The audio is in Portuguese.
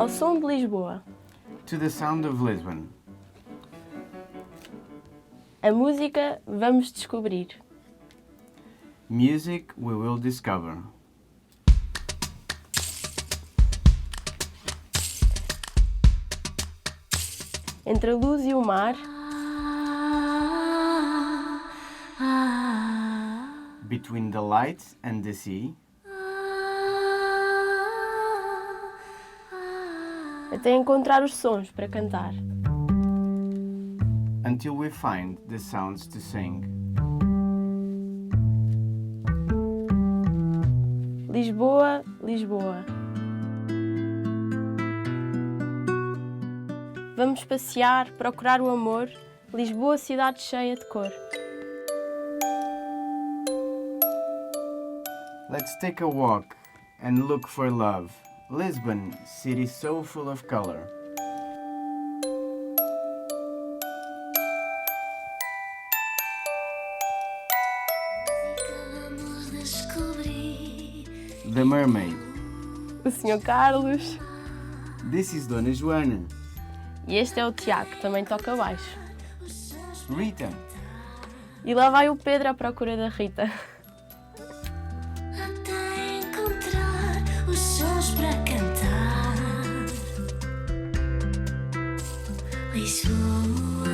Ao som de Lisboa. To the sound of Lisbon. A música vamos descobrir. Music we will discover. Entre a luz e o mar, Between the light and the sea. até encontrar os sons para cantar. Until we find the sounds to sing. Lisboa, Lisboa. Vamos passear, procurar o amor. Lisboa, cidade cheia de cor. Let's take a walk and look for love. Lisbon, city so full of color. Vamos descobrir. The Mermaid. O Sr. Carlos. This is Dona Joana. E este é o Tiago, que também toca baixo. Rita. E lá vai o Pedro à procura da Rita. Até encontrar os sons para cantar. Lisboa,